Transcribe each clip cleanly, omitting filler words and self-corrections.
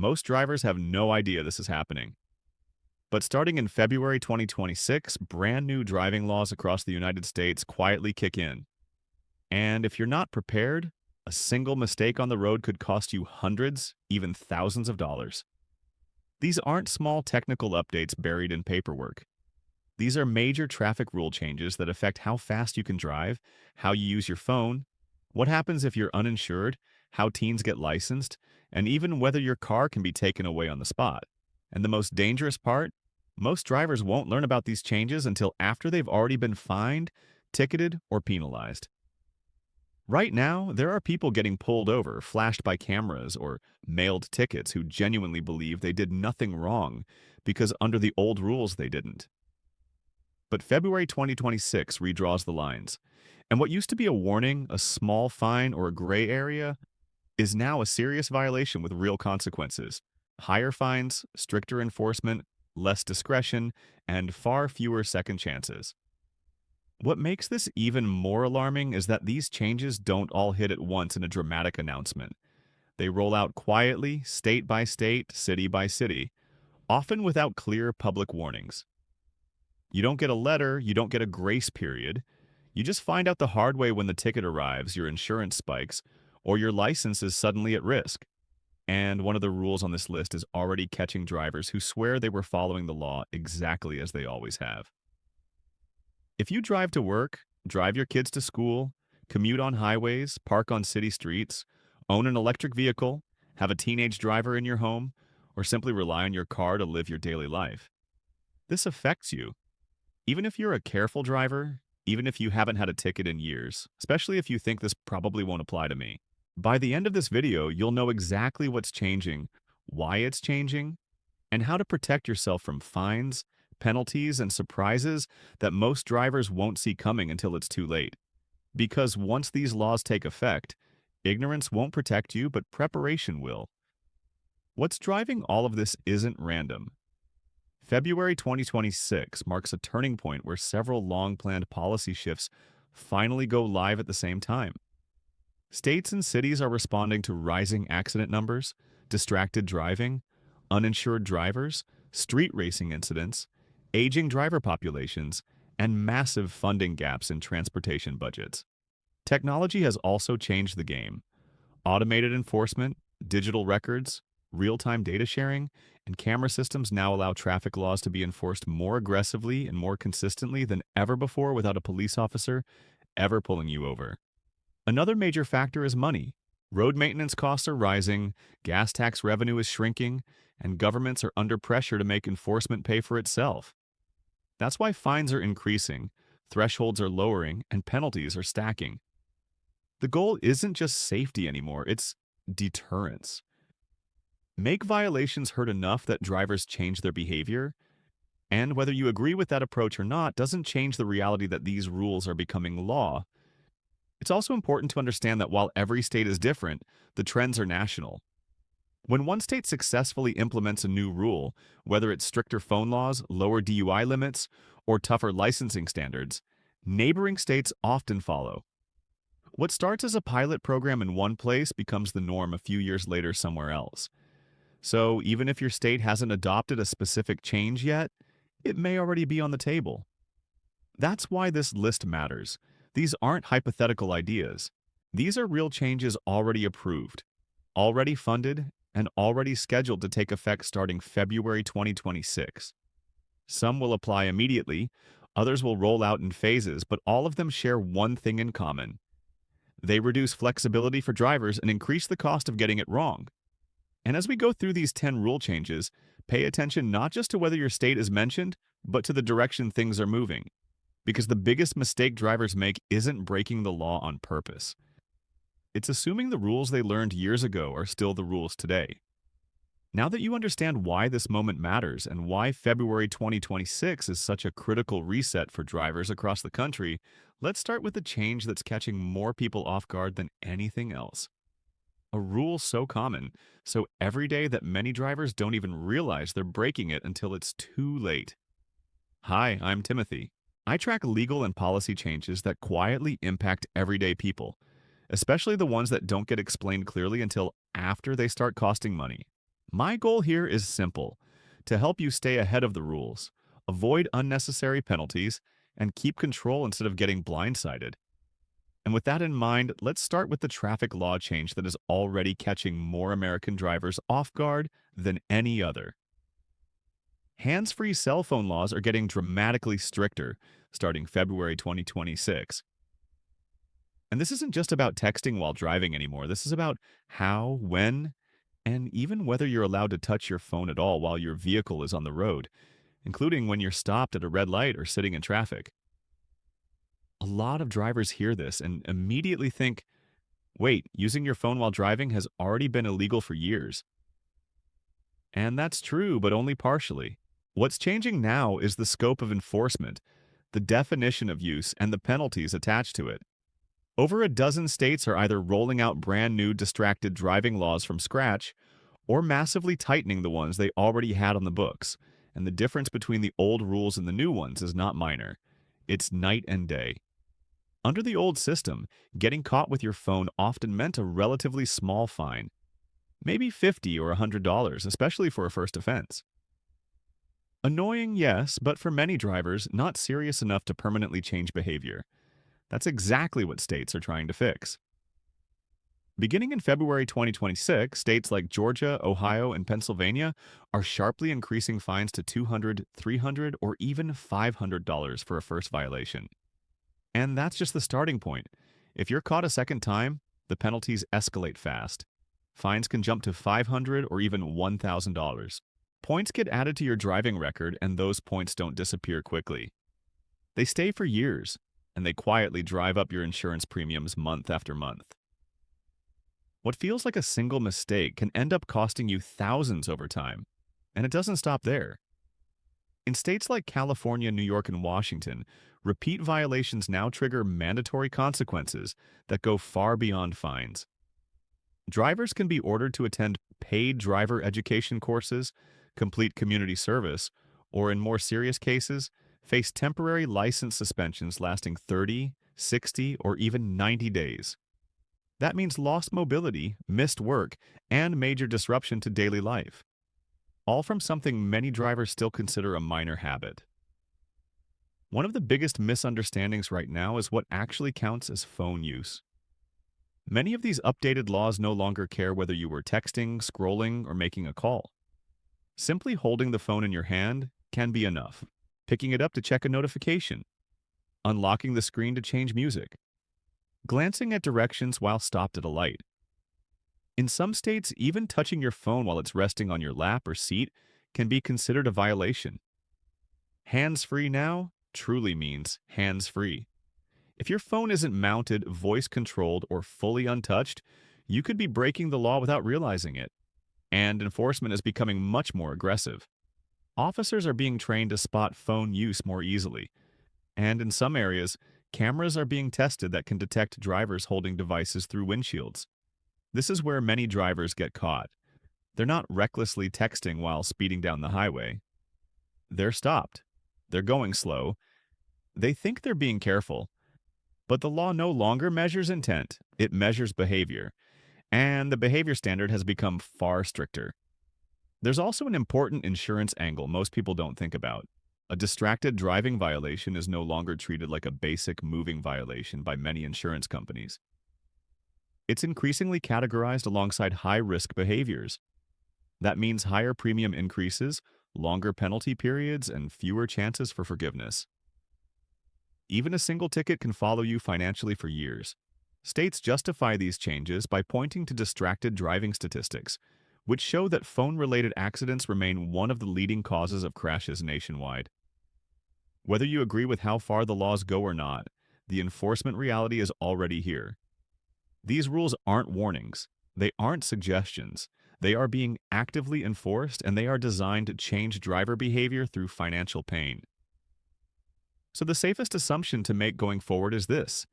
Most drivers have no idea this is happening. But starting in February 2026, brand new driving laws across the United States quietly kick in. And if you're not prepared, a single mistake on the road could cost you hundreds, even thousands of dollars. These aren't small technical updates buried in paperwork. These are major traffic rule changes that affect how fast you can drive, how you use your phone, what happens if you're uninsured, how teens get licensed, and even whether your car can be taken away on the spot. And the most dangerous part? Most drivers won't learn about these changes until after they've already been fined, ticketed, or penalized. Right now, there are people getting pulled over, flashed by cameras, or mailed tickets who genuinely believe they did nothing wrong because under the old rules they didn't. But February 2026 redraws the lines. And what used to be a warning, a small fine, or a gray area is now a serious violation with real consequences. Higher fines, stricter enforcement, less discretion, and far fewer second chances. What makes this even more alarming is that these changes don't all hit at once in a dramatic announcement. They roll out quietly, state by state, city by city, often without clear public warnings. You don't get a letter, you don't get a grace period. You just find out the hard way when the ticket arrives, your insurance spikes, or your license is suddenly at risk. And one of the rules on this list is already catching drivers who swear they were following the law exactly as they always have. If you drive to work, drive your kids to school, commute on highways, park on city streets, own an electric vehicle, have a teenage driver in your home, or simply rely on your car to live your daily life, this affects you. Even if you're a careful driver, even if you haven't had a ticket in years, especially if you think this probably won't apply to me, by the end of this video, you'll know exactly what's changing, why it's changing, and how to protect yourself from fines, penalties, and surprises that most drivers won't see coming until it's too late. Because once these laws take effect, ignorance won't protect you, but preparation will. What's driving all of this isn't random. February 2026 marks a turning point where several long-planned policy shifts finally go live at the same time. States and cities are responding to rising accident numbers, distracted driving, uninsured drivers, street racing incidents, aging driver populations, and massive funding gaps in transportation budgets. Technology has also changed the game. Automated enforcement, digital records, real-time data sharing, and camera systems now allow traffic laws to be enforced more aggressively and more consistently than ever before without a police officer ever pulling you over. Another major factor is money. Road maintenance costs are rising, gas tax revenue is shrinking, and governments are under pressure to make enforcement pay for itself. That's why fines are increasing, thresholds are lowering, and penalties are stacking. The goal isn't just safety anymore, it's deterrence. Make violations hurt enough that drivers change their behavior, and whether you agree with that approach or not doesn't change the reality that these rules are becoming law. It's also important to understand that while every state is different, the trends are national. When one state successfully implements a new rule, whether it's stricter phone laws, lower DUI limits, or tougher licensing standards, neighboring states often follow. What starts as a pilot program in one place becomes the norm a few years later somewhere else. So even if your state hasn't adopted a specific change yet, it may already be on the table. That's why this list matters. These aren't hypothetical ideas. These are real changes already approved, already funded, and already scheduled to take effect starting February 2026. Some will apply immediately, others will roll out in phases, but all of them share one thing in common. They reduce flexibility for drivers and increase the cost of getting it wrong. And as we go through these 10 rule changes, pay attention not just to whether your state is mentioned, but to the direction things are moving. Because the biggest mistake drivers make isn't breaking the law on purpose. It's assuming the rules they learned years ago are still the rules today. Now that you understand why this moment matters and why February 2026 is such a critical reset for drivers across the country, let's start with the change that's catching more people off guard than anything else. A rule so common, so everyday that many drivers don't even realize they're breaking it until it's too late. Hi, I'm Timothy. I track legal and policy changes that quietly impact everyday people, especially the ones that don't get explained clearly until after they start costing money. My goal here is simple: to help you stay ahead of the rules, avoid unnecessary penalties, and keep control instead of getting blindsided. And with that in mind, let's start with the traffic law change that is already catching more American drivers off guard than any other. Hands-free cell phone laws are getting dramatically stricter starting February 2026. And this isn't just about texting while driving anymore. This is about how, when, and even whether you're allowed to touch your phone at all while your vehicle is on the road, including when you're stopped at a red light or sitting in traffic. A lot of drivers hear this and immediately think, wait, using your phone while driving has already been illegal for years. And that's true, but only partially. What's changing now is the scope of enforcement, the definition of use, and the penalties attached to it. Over a dozen states are either rolling out brand new distracted driving laws from scratch or massively tightening the ones they already had on the books. And the difference between the old rules and the new ones is not minor. It's night and day. Under the old system, getting caught with your phone often meant a relatively small fine, maybe $50 or $100, especially for a first offense. Annoying, yes, but for many drivers, not serious enough to permanently change behavior. That's exactly what states are trying to fix. Beginning in February 2026, states like Georgia, Ohio, and Pennsylvania are sharply increasing fines to $200, $300, or even $500 for a first violation. And that's just the starting point. If you're caught a second time, the penalties escalate fast. Fines can jump to $500 or even $1,000. Points get added to your driving record, and those points don't disappear quickly. They stay for years, and they quietly drive up your insurance premiums month after month. What feels like a single mistake can end up costing you thousands over time, and it doesn't stop there. In states like California, New York, and Washington, repeat violations now trigger mandatory consequences that go far beyond fines. Drivers can be ordered to attend paid driver education courses, complete community service, or in more serious cases, face temporary license suspensions lasting 30, 60, or even 90 days. That means lost mobility, missed work, and major disruption to daily life, all from something many drivers still consider a minor habit. One of the biggest misunderstandings right now is what actually counts as phone use. Many of these updated laws no longer care whether you were texting, scrolling, or making a call. Simply holding the phone in your hand can be enough. Picking it up to check a notification, unlocking the screen to change music, glancing at directions while stopped at a light. In some states, even touching your phone while it's resting on your lap or seat can be considered a violation. Hands-free now truly means hands-free. If your phone isn't mounted, voice-controlled, or fully untouched, you could be breaking the law without realizing it. And enforcement is becoming much more aggressive. Officers are being trained to spot phone use more easily. And in some areas, cameras are being tested that can detect drivers holding devices through windshields. This is where many drivers get caught. They're not recklessly texting while speeding down the highway. They're stopped. They're going slow. They think they're being careful. But the law no longer measures intent, it measures behavior. And the behavior standard has become far stricter. There's also an important insurance angle most people don't think about. A distracted driving violation is no longer treated like a basic moving violation by many insurance companies. It's increasingly categorized alongside high-risk behaviors. That means higher premium increases, longer penalty periods, and fewer chances for forgiveness. Even a single ticket can follow you financially for years. States justify these changes by pointing to distracted driving statistics, which show that phone-related accidents remain one of the leading causes of crashes nationwide. Whether you agree with how far the laws go or not, the enforcement reality is already here. These rules aren't warnings. They aren't suggestions. They are being actively enforced, and they are designed to change driver behavior through financial pain. So the safest assumption to make going forward is this: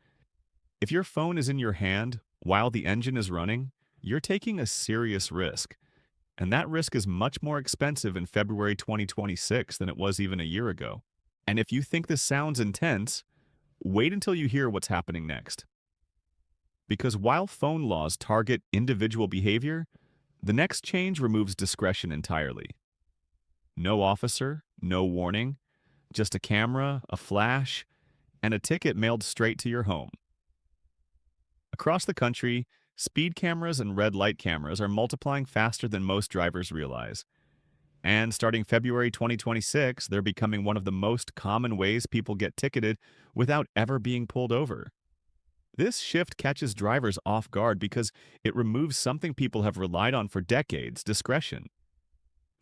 if your phone is in your hand while the engine is running, you're taking a serious risk. And that risk is much more expensive in February 2026 than it was even a year ago. And if you think this sounds intense, wait until you hear what's happening next. Because while phone laws target individual behavior, The next change removes discretion entirely. No officer, no warning, just a camera, a flash, and a ticket mailed straight to your home. Across the country, speed cameras and red light cameras are multiplying faster than most drivers realize. And starting February 2026, they're becoming one of the most common ways people get ticketed without ever being pulled over. This shift catches drivers off guard because it removes something people have relied on for decades: discretion.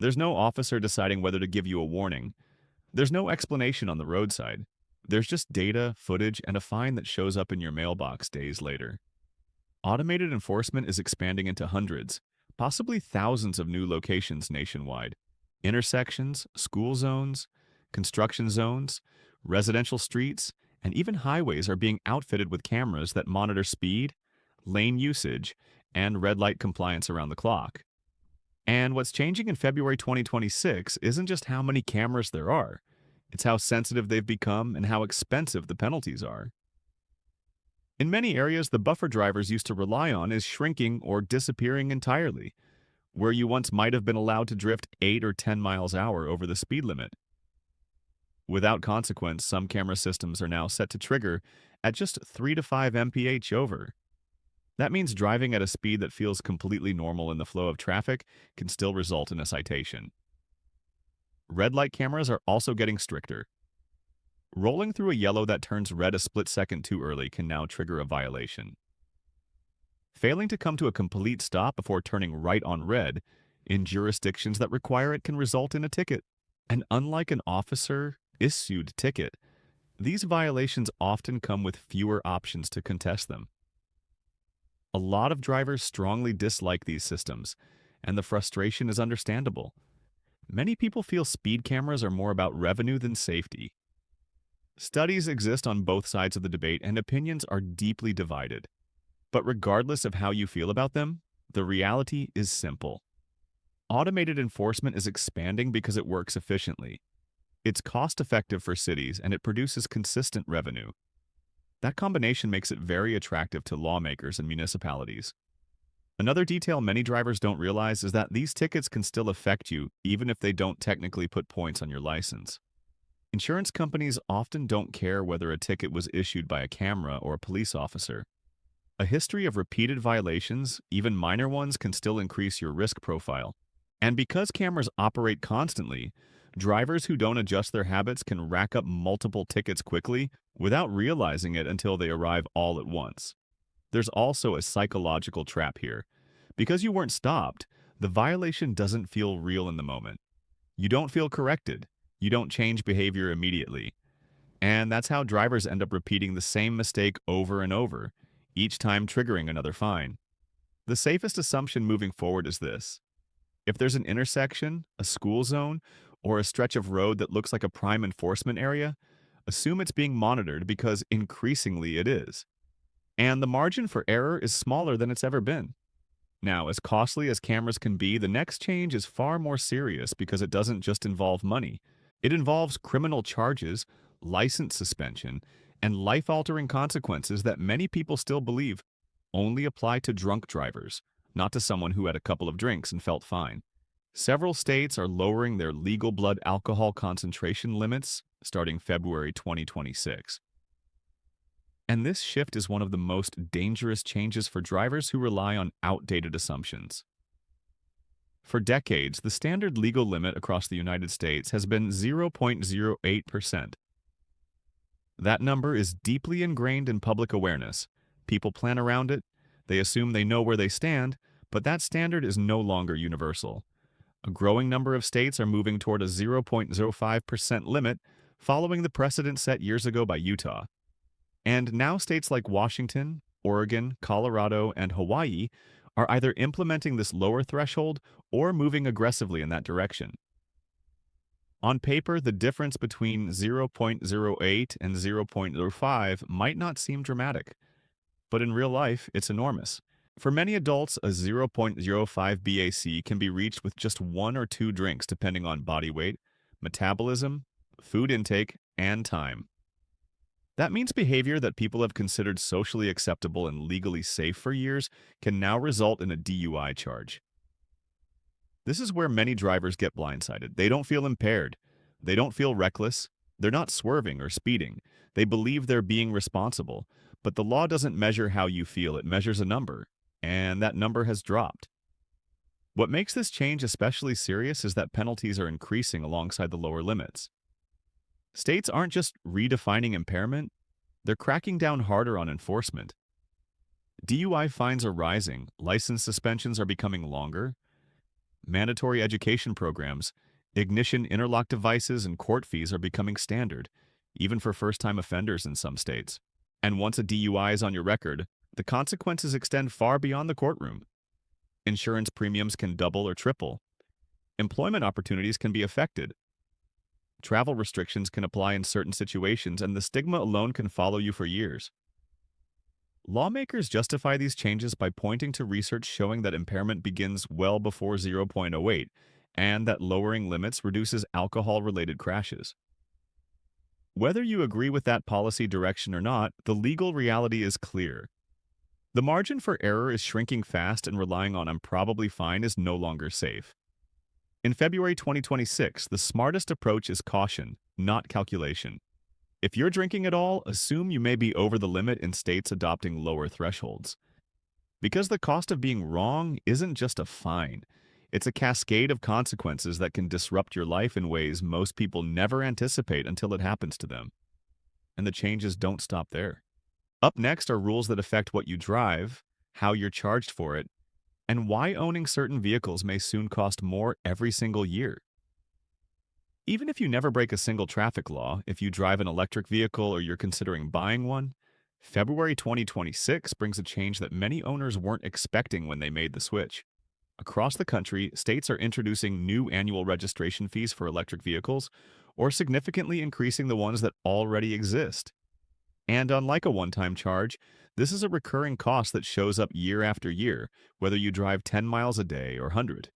There's no officer deciding whether to give you a warning. There's no explanation on the roadside. There's just data, footage, and a fine that shows up in your mailbox days later. Automated enforcement is expanding into hundreds, possibly thousands of new locations nationwide. Intersections, school zones, construction zones, residential streets, and even highways are being outfitted with cameras that monitor speed, lane usage, and red light compliance around the clock. And what's changing in February 2026 isn't just how many cameras there are, it's how sensitive they've become and how expensive the penalties are. In many areas, the buffer drivers used to rely on is shrinking or disappearing entirely, where you once might have been allowed to drift 8 or 10 miles an hour over the speed limit. Without consequence, some camera systems are now set to trigger at just 3 to 5 mph over. That means driving at a speed that feels completely normal in the flow of traffic can still result in a citation. Red light cameras are also getting stricter. Rolling through a yellow that turns red a split second too early can now trigger a violation. Failing to come to a complete stop before turning right on red in jurisdictions that require it can result in a ticket. And unlike an officer-issued ticket, these violations often come with fewer options to contest them. A lot of drivers strongly dislike these systems, and the frustration is understandable. Many people feel speed cameras are more about revenue than safety. Studies exist on both sides of the debate, and opinions are deeply divided. But regardless of how you feel about them, the reality is simple. Automated enforcement is expanding because it works efficiently. It's cost-effective for cities, and it produces consistent revenue. That combination makes it very attractive to lawmakers and municipalities. Another detail many drivers don't realize is that these tickets can still affect you even if they don't technically put points on your license. Insurance companies often don't care whether a ticket was issued by a camera or a police officer. A history of repeated violations, even minor ones, can still increase your risk profile. And because cameras operate constantly, drivers who don't adjust their habits can rack up multiple tickets quickly without realizing it until they arrive all at once. There's also a psychological trap here. Because you weren't stopped, the violation doesn't feel real in the moment. You don't feel corrected. You don't change behavior immediately. And that's how drivers end up repeating the same mistake over and over, each time triggering another fine. The safest assumption moving forward is this: if there's an intersection, a school zone, or a stretch of road that looks like a prime enforcement area, assume it's being monitored because increasingly it is. And the margin for error is smaller than it's ever been. Now, as costly as cameras can be, the next change is far more serious because it doesn't just involve money. It involves criminal charges, license suspension, and life-altering consequences that many people still believe only apply to drunk drivers, not to someone who had a couple of drinks and felt fine. Several states are lowering their legal blood alcohol concentration limits starting February 2026. And this shift is one of the most dangerous changes for drivers who rely on outdated assumptions. For decades, the standard legal limit across the United States has been 0.08%. That number is deeply ingrained in public awareness. People plan around it, they assume they know where they stand, but that standard is no longer universal. A growing number of states are moving toward a 0.05% limit, following the precedent set years ago by Utah. And now states like Washington, Oregon, Colorado, and Hawaii are either implementing this lower threshold or moving aggressively in that direction. On paper, the difference between 0.08 and 0.05 might not seem dramatic, but in real life, it's enormous. For many adults, a 0.05 BAC can be reached with just 1 or 2 drinks depending on body weight, metabolism, food intake, and time. That means behavior that people have considered socially acceptable and legally safe for years can now result in a DUI charge. This is where many drivers get blindsided. They don't feel impaired. They don't feel reckless. They're not swerving or speeding. They believe they're being responsible. But the law doesn't measure how you feel, it measures a number. And that number has dropped. What makes this change especially serious is that penalties are increasing alongside the lower limits. States aren't just redefining impairment, they're cracking down harder on enforcement. DUI fines are rising, license suspensions are becoming longer, mandatory education programs, ignition interlock devices, and court fees are becoming standard, even for first-time offenders in some states. And once a DUI is on your record, the consequences extend far beyond the courtroom. Insurance premiums can double or triple. Employment opportunities can be affected. Travel restrictions can apply in certain situations, and the stigma alone can follow you for years. Lawmakers justify these changes by pointing to research showing that impairment begins well before 0.08 and that lowering limits reduces alcohol-related crashes. Whether you agree with that policy direction or not, the legal reality is clear. The margin for error is shrinking fast, and relying on "I'm probably fine" is no longer safe. In February 2026, the smartest approach is caution, not calculation. If you're drinking at all, assume you may be over the limit in states adopting lower thresholds. Because the cost of being wrong isn't just a fine, it's a cascade of consequences that can disrupt your life in ways most people never anticipate until it happens to them. And the changes don't stop there. Up next are rules that affect what you drive, how you're charged for it, and why owning certain vehicles may soon cost more every single year. Even if you never break a single traffic law, if you drive an electric vehicle or you're considering buying one, February 2026 brings a change that many owners weren't expecting when they made the switch. Across the country, states are introducing new annual registration fees for electric vehicles or significantly increasing the ones that already exist. And unlike a one-time charge, this is a recurring cost that shows up year after year, whether you drive 10 miles a day or 100.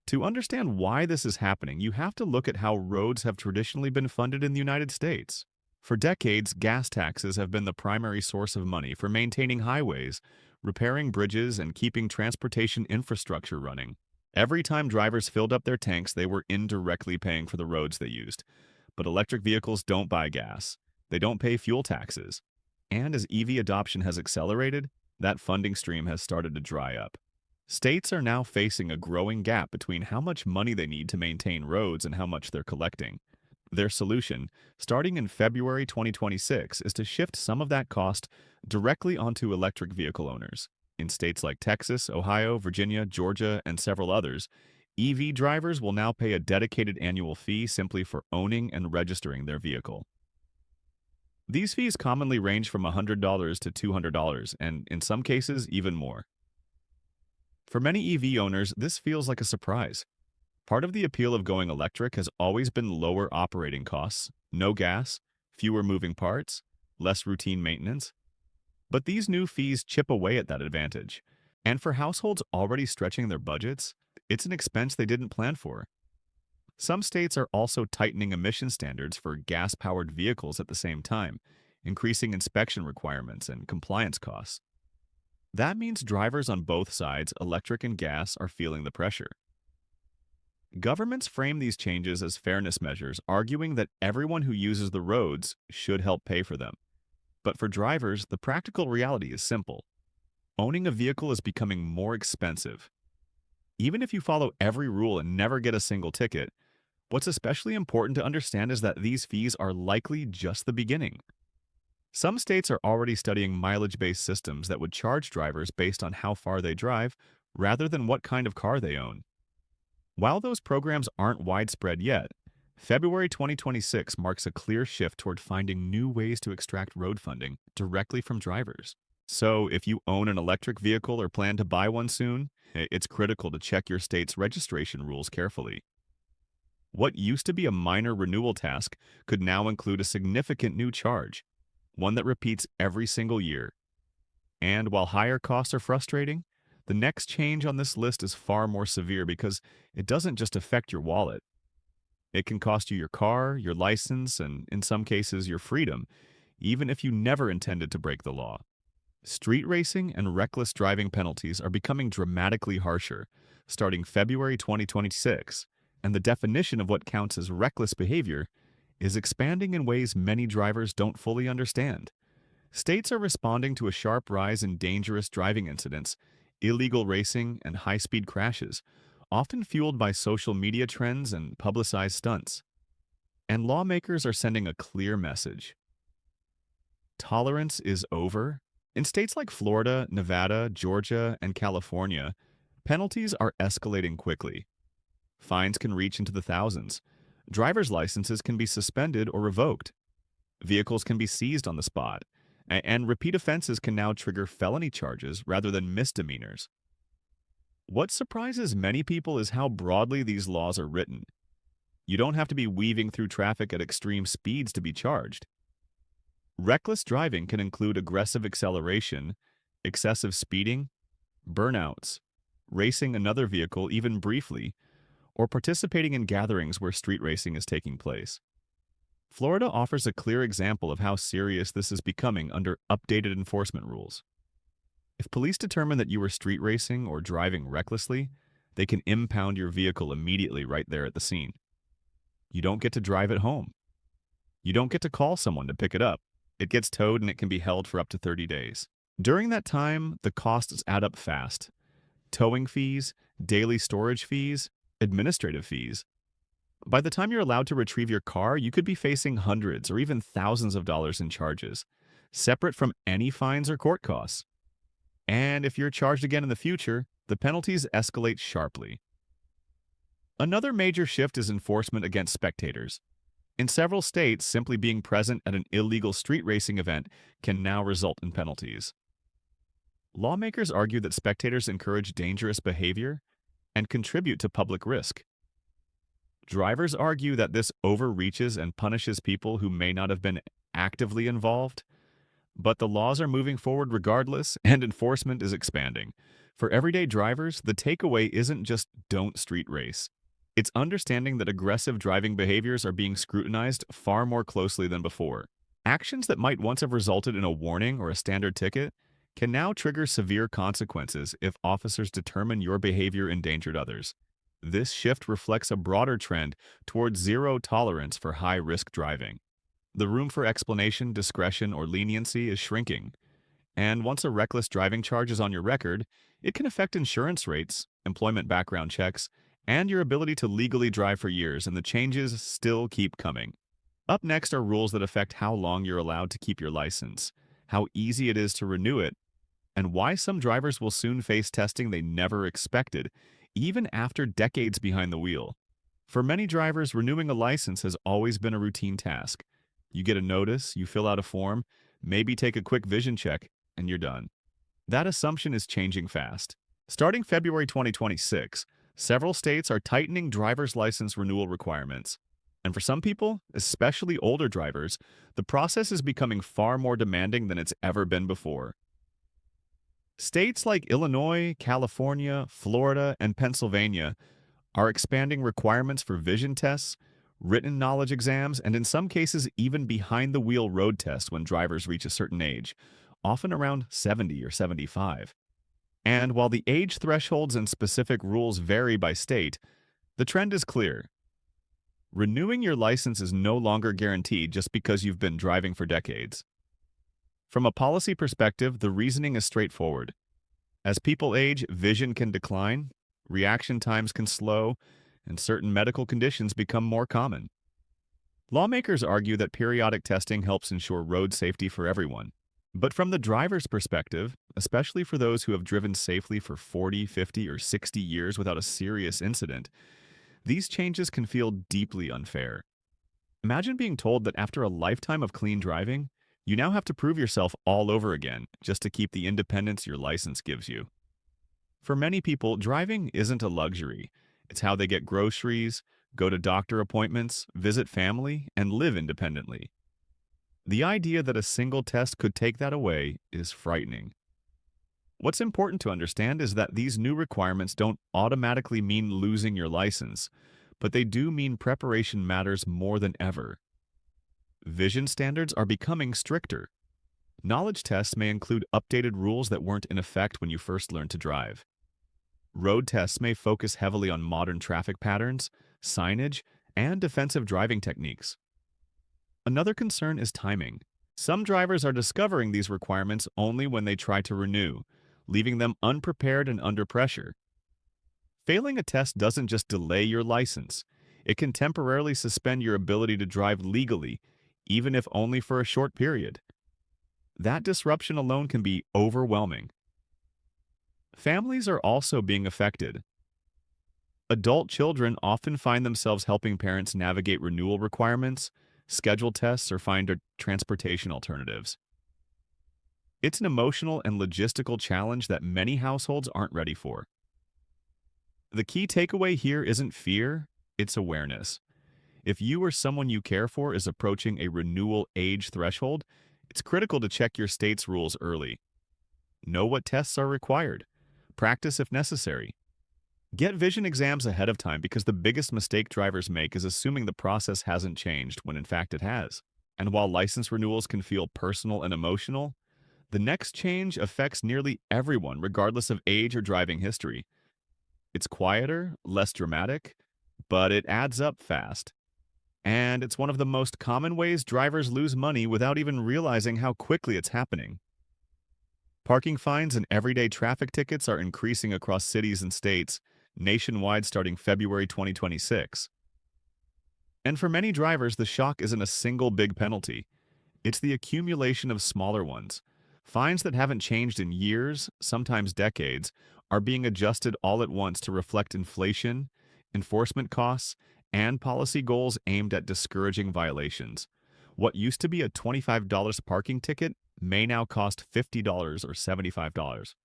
To understand why this is happening, you have to look at how roads have traditionally been funded in the United States. For decades, gas taxes have been the primary source of money for maintaining highways, repairing bridges, and keeping transportation infrastructure running. Every time drivers filled up their tanks, they were indirectly paying for the roads they used. But electric vehicles don't buy gas. They don't pay fuel taxes. And as EV adoption has accelerated, that funding stream has started to dry up. States are now facing a growing gap between how much money they need to maintain roads and how much they're collecting. Their solution, starting in February 2026, is to shift some of that cost directly onto electric vehicle owners. In states like Texas, Ohio, Virginia, Georgia, and several others, EV drivers will now pay a dedicated annual fee simply for owning and registering their vehicle. These fees commonly range from $100 to $200, and in some cases, even more. For many EV owners, this feels like a surprise. Part of the appeal of going electric has always been lower operating costs, no gas, fewer moving parts, less routine maintenance. But these new fees chip away at that advantage. And for households already stretching their budgets, it's an expense they didn't plan for. Some states are also tightening emission standards for gas-powered vehicles at the same time, increasing inspection requirements and compliance costs. That means drivers on both sides, electric and gas, are feeling the pressure. Governments frame these changes as fairness measures, arguing that everyone who uses the roads should help pay for them. But for drivers, the practical reality is simple. Owning a vehicle is becoming more expensive. Even if you follow every rule and never get a single ticket, what's especially important to understand is that these fees are likely just the beginning. Some states are already studying mileage-based systems that would charge drivers based on how far they drive rather than what kind of car they own. While those programs aren't widespread yet, February 2026 marks a clear shift toward finding new ways to extract road funding directly from drivers. So if you own an electric vehicle or plan to buy one soon, it's critical to check your state's registration rules carefully. What used to be a minor renewal task could now include a significant new charge, one that repeats every single year. And while higher costs are frustrating, the next change on this list is far more severe because it doesn't just affect your wallet. It can cost you your car, your license, and in some cases your freedom, even if you never intended to break the law. Street racing and reckless driving penalties are becoming dramatically harsher, starting February 2026, and the definition of what counts as reckless behavior is expanding in ways many drivers don't fully understand. States are responding to a sharp rise in dangerous driving incidents, illegal racing, and high-speed crashes, often fueled by social media trends and publicized stunts. And lawmakers are sending a clear message. Tolerance is over. In states like Florida, Nevada, Georgia, and California, penalties are escalating quickly. Fines can reach into the thousands. Driver's licenses can be suspended or revoked. Vehicles can be seized on the spot. And repeat offenses can now trigger felony charges rather than misdemeanors. What surprises many people is how broadly these laws are written. You don't have to be weaving through traffic at extreme speeds to be charged. Reckless driving can include aggressive acceleration, excessive speeding, burnouts, racing another vehicle even briefly, or participating in gatherings where street racing is taking place. Florida offers a clear example of how serious this is becoming under updated enforcement rules. If police determine that you were street racing or driving recklessly, they can impound your vehicle immediately right there at the scene. You don't get to drive it home. You don't get to call someone to pick it up. It gets towed and it can be held for up to 30 days. During that time, the costs add up fast. Towing fees, daily storage fees, administrative fees. By the time you're allowed to retrieve your car, you could be facing hundreds or even thousands of dollars in charges, separate from any fines or court costs. And if you're charged again in the future, the penalties escalate sharply. Another major shift is enforcement against spectators. In several states, simply being present at an illegal street racing event can now result in penalties. Lawmakers argue that spectators encourage dangerous behavior and contribute to public risk. Drivers argue that this overreaches and punishes people who may not have been actively involved, but the laws are moving forward regardless, and enforcement is expanding. For everyday drivers, the takeaway isn't just don't street race. It's understanding that aggressive driving behaviors are being scrutinized far more closely than before. Actions that might once have resulted in a warning or a standard ticket can now trigger severe consequences if officers determine your behavior endangered others. This shift reflects a broader trend towards zero tolerance for high-risk driving. The room for explanation, discretion, or leniency is shrinking. And once a reckless driving charge is on your record, it can affect insurance rates, employment background checks, and your ability to legally drive for years, and the changes still keep coming. Up next are rules that affect how long you're allowed to keep your license, how easy it is to renew it, and why some drivers will soon face testing they never expected, even after decades behind the wheel. For many drivers, renewing a license has always been a routine task. You get a notice, you fill out a form, maybe take a quick vision check, and you're done. That assumption is changing fast. Starting February 2026, several states are tightening driver's license renewal requirements. And for some people, especially older drivers, the process is becoming far more demanding than it's ever been before. States like Illinois, California, Florida, and Pennsylvania are expanding requirements for vision tests, written knowledge exams, and in some cases even behind-the-wheel road tests when drivers reach a certain age, often around 70 or 75. And while the age thresholds and specific rules vary by state, the trend is clear. Renewing your license is no longer guaranteed just because you've been driving for decades. From a policy perspective, the reasoning is straightforward. As people age, vision can decline, reaction times can slow, and certain medical conditions become more common. Lawmakers argue that periodic testing helps ensure road safety for everyone. But from the driver's perspective, especially for those who have driven safely for 40, 50, or 60 years without a serious incident, these changes can feel deeply unfair. Imagine being told that after a lifetime of clean driving, you now have to prove yourself all over again just to keep the independence your license gives you. For many people, driving isn't a luxury. It's how they get groceries, go to doctor appointments, visit family, and live independently. The idea that a single test could take that away is frightening. What's important to understand is that these new requirements don't automatically mean losing your license, but they do mean preparation matters more than ever. Vision standards are becoming stricter. Knowledge tests may include updated rules that weren't in effect when you first learned to drive. Road tests may focus heavily on modern traffic patterns, signage, and defensive driving techniques. Another concern is timing. Some drivers are discovering these requirements only when they try to renew, leaving them unprepared and under pressure. Failing a test doesn't just delay your license, it can temporarily suspend your ability to drive legally, even if only for a short period. That disruption alone can be overwhelming. Families are also being affected. Adult children often find themselves helping parents navigate renewal requirements, schedule tests, or find transportation alternatives. It's an emotional and logistical challenge that many households aren't ready for. The key takeaway here isn't fear, it's awareness. If you or someone you care for is approaching a renewal age threshold, it's critical to check your state's rules early. Know what tests are required. Practice if necessary. Get vision exams ahead of time because the biggest mistake drivers make is assuming the process hasn't changed when in fact it has. And while license renewals can feel personal and emotional, the next change affects nearly everyone regardless of age or driving history. It's quieter, less dramatic, but it adds up fast. And it's one of the most common ways drivers lose money without even realizing how quickly it's happening. Parking fines and everyday traffic tickets are increasing across cities and states, nationwide starting February 2026. And for many drivers, the shock isn't a single big penalty. It's the accumulation of smaller ones. Fines that haven't changed in years, sometimes decades, are being adjusted all at once to reflect inflation, enforcement costs, and policy goals aimed at discouraging violations. What used to be a $25 parking ticket may now cost $50 or $75.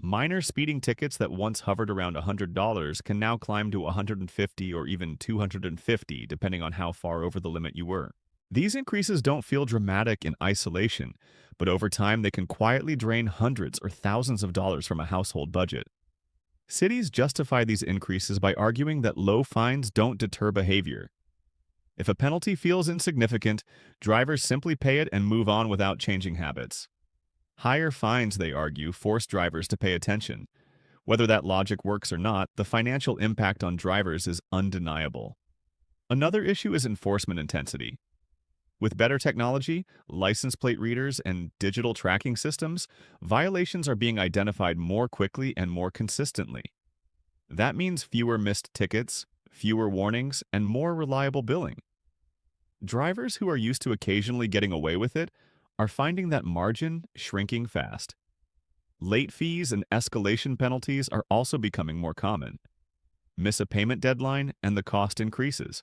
Minor speeding tickets that once hovered around $100 can now climb to $150 or even $250 depending on how far over the limit you were. These increases don't feel dramatic in isolation, but over time they can quietly drain hundreds or thousands of dollars from a household budget. Cities justify these increases by arguing that low fines don't deter behavior. If a penalty feels insignificant, drivers simply pay it and move on without changing habits. Higher fines, they argue, force drivers to pay attention. Whether that logic works or not, the financial impact on drivers is undeniable. Another issue is enforcement intensity. With better technology, license plate readers, and digital tracking systems, violations are being identified more quickly and more consistently. That means fewer missed tickets, fewer warnings, and more reliable billing. Drivers who are used to occasionally getting away with it are finding that margin shrinking fast. Late fees and escalation penalties are also becoming more common. Miss a payment deadline and the cost increases.